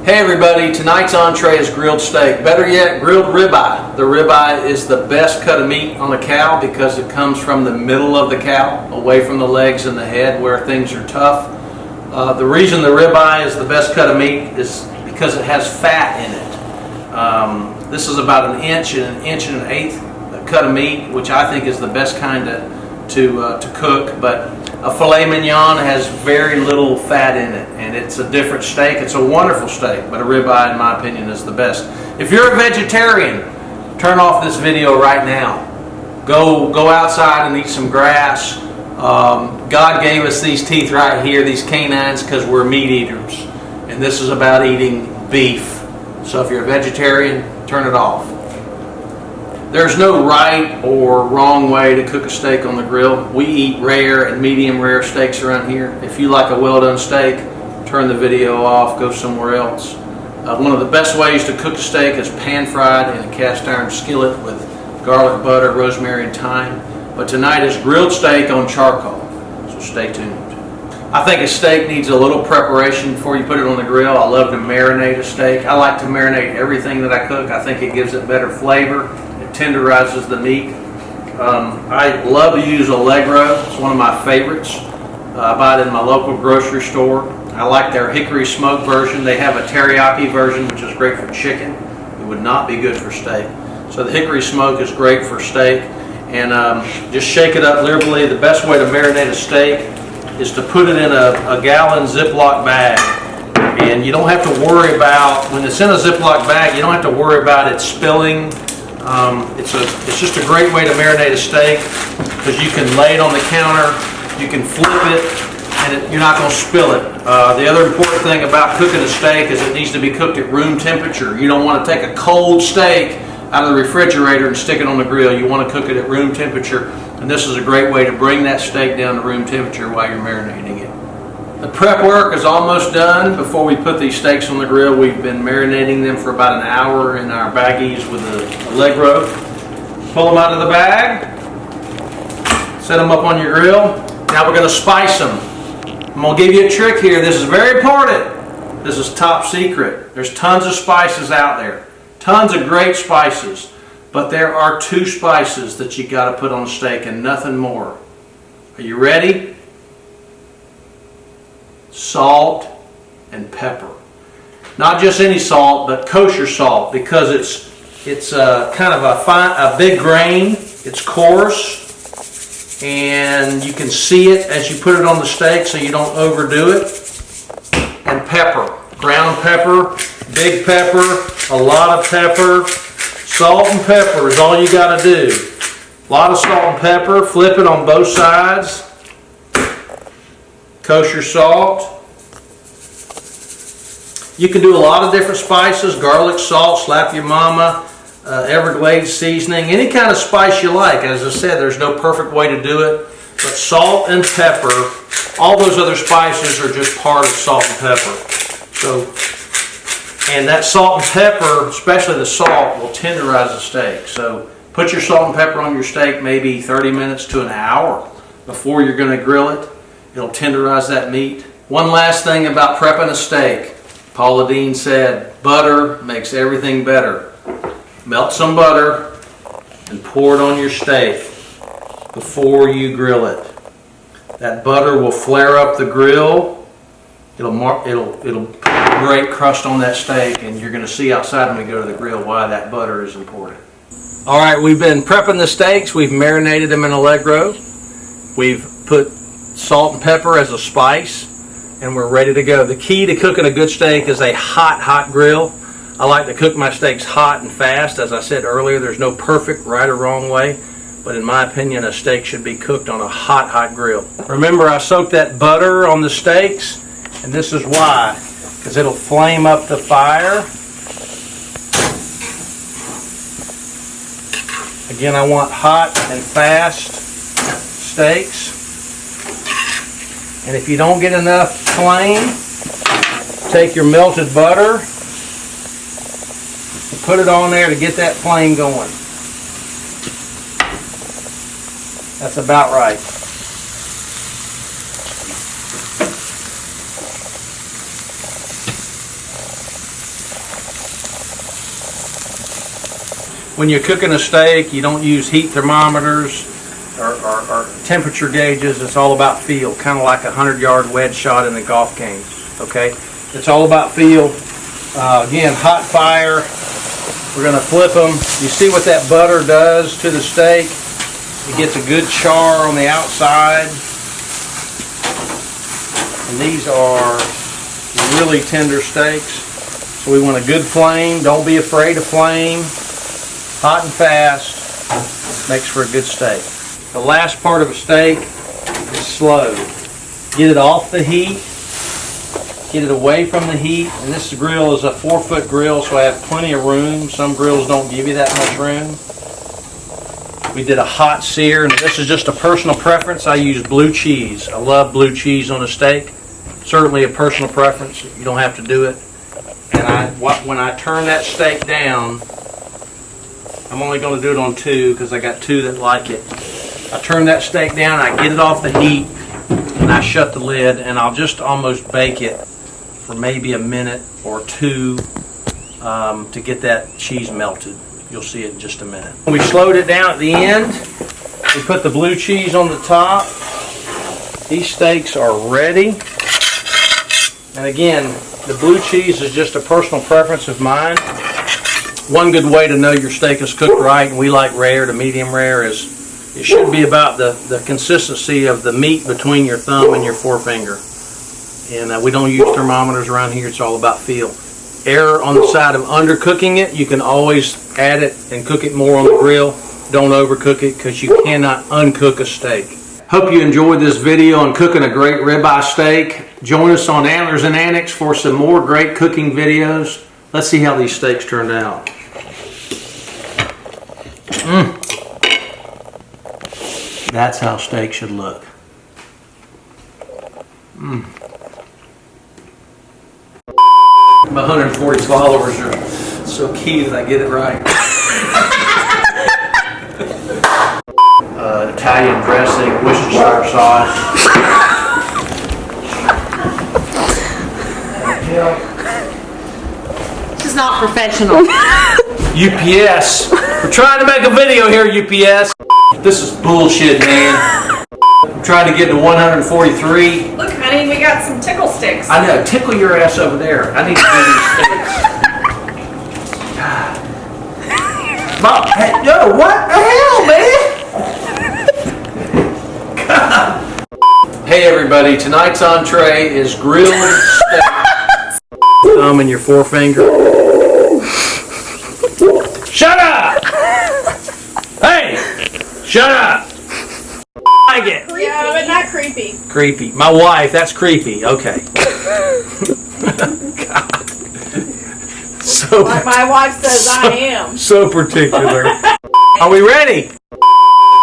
Hey everybody, tonight's entree is grilled steak. Better yet, grilled ribeye. The ribeye is the best cut of meat on a cow because it comes from the middle of the cow, away from the legs and the head where things are tough. The reason the ribeye is the best cut of meat is because it has fat in it. This is about an inch and an eighth cut of meat, which I think is the best kind to cook, but a filet mignon has very little fat in it, and it's a different steak. It's a wonderful steak, but a ribeye, in my opinion, is the best. If you're a vegetarian, turn off this video right now. Go outside and eat some grass. God gave us these teeth right here, these canines, because we're meat eaters, and this is about eating beef. So if you're a vegetarian, turn it off. There's no right or wrong way to cook a steak on the grill. We eat rare and medium rare steaks around here. If you like a well done steak, turn the video off, go somewhere else. One of the best ways to cook a steak is pan fried in a cast iron skillet with garlic, butter, rosemary, and thyme. But tonight is grilled steak on charcoal, so stay tuned. I think a steak needs a little preparation before you put it on the grill. I love to marinate a steak. I like to marinate everything that I cook. I think it gives it better flavor. Tenderizes the meat. I love to use Allegro. It's one of my favorites. I buy it in my local grocery store. I like their hickory smoke version. They have a teriyaki version, which is great for chicken. It would not be good for steak. So the hickory smoke is great for steak. And just shake it up liberally. The best way to marinate a steak is to put it in a gallon Ziploc bag. And you don't have to worry about, when it's in a Ziploc bag, you don't have to worry about it spilling. It's just a great way to marinate a steak because you can lay it on the counter, you can flip it, and you're not going to spill it. The other important thing about cooking a steak is it needs to be cooked at room temperature. You don't want to take a cold steak out of the refrigerator and stick it on the grill. You want to cook it at room temperature, and this is a great way to bring that steak down to room temperature while you're marinating it. The prep work is almost done. Before we put these steaks on the grill, we've been marinating them for about an hour in our baggies with the Allegro. Pull them out of the bag, set them up on your grill. Now we're going to spice them. I'm going to give you a trick here. This is very important. This is top secret. There's tons of spices out there. Tons of great spices. But there are two spices that you got to put on a steak and nothing more. Are you ready? Salt and pepper. Not just any salt, but kosher salt, because it's kind of a big grain. It's coarse, and you can see it as you put it on the steak, so you don't overdo it. And pepper, ground pepper, big pepper, a lot of pepper. Salt and pepper is all you got to do. A lot of salt and pepper. Flip it on both sides. Kosher salt. You can do a lot of different spices, garlic salt, slap your mama, Everglades seasoning, any kind of spice you like. As I said, there's no perfect way to do it, but salt and pepper, all those other spices are just part of salt and pepper. So, and that salt and pepper, especially the salt, will tenderize the steak. So put your salt and pepper on your steak maybe 30 minutes to an hour before you're going to grill it. It'll tenderize that meat. One last thing about prepping a steak. Paula Deen said, butter makes everything better. Melt some butter and pour it on your steak before you grill it. That butter will flare up the grill. It'll put a great crust on that steak, and you're going to see outside when we go to the grill why that butter is important. All right, we've been prepping the steaks. We've marinated them in Allegro. We've put salt and pepper as a spice, and we're ready to go. The key to cooking a good steak is a hot grill. I like to cook my steaks hot and fast. As I said earlier, there's no perfect right or wrong way, but in my opinion, a steak should be cooked on a hot grill. Remember, I soaked that butter on the steaks, and this is why, because it'll flame up the fire. Again, I want hot and fast steaks. And if you don't get enough flame, take your melted butter and put it on there to get that flame going. That's about right. when you're cooking a steak, you don't use heat thermometers or temperature gauges. It's all about feel, kind of like a 100-yard wedge shot in the golf game. Okay, it's all about feel. Again, hot fire. We're going to flip them. You see what that butter does to the steak? It gets a good char on the outside. And these are really tender steaks. So we want a good flame. Don't be afraid of flame. Hot and fast makes for a good steak. The last part of a steak is slow. Get it off the heat. Get it away from the heat. And this grill is a 4-foot grill, so I have plenty of room. Some grills don't give you that much room. We did a hot sear, and this is just a personal preference. I use blue cheese. I love blue cheese on a steak. Certainly a personal preference. You don't have to do it. And when I turn that steak down, I'm only going to do it on 2 because I got 2 that like it. I turn that steak down, I get it off the heat, and I shut the lid, and I'll just almost bake it for maybe a minute or 2 to get that cheese melted. You'll see it in just a minute. We slowed it down at the end. We put the blue cheese on the top. These steaks are ready. And again, the blue cheese is just a personal preference of mine. One good way to know your steak is cooked right, and we like rare to medium rare, is it should be about the consistency of the meat between your thumb and your forefinger. And we don't use thermometers around here. It's all about feel. Error on the side of undercooking it. You can always add it and cook it more on the grill. Don't overcook it because you cannot uncook a steak. Hope you enjoyed this video on cooking a great ribeye steak. Join us on Antlers and Annex for some more great cooking videos. Let's see how these steaks turned out. That's how steak should look. My 140 followers are so key that I get it right. Italian dressing, Worcestershire sauce. This is not professional. UPS. We're trying to make a video here, UPS. This is bullshit, man. I'm trying to get to 143. Look, honey, we got some tickle sticks. I know. Tickle your ass over there. I need to do these steaks. Mom, hey, yo, what the hell, man? God. Hey, everybody. Tonight's entree is grilled steak. Thumb and your forefinger. Shut up! Hey! Shut up! I like it. Yeah, but not creepy. Creepy. My wife, that's creepy. Okay. God. So, Like my wife says I am. So particular. Are we ready?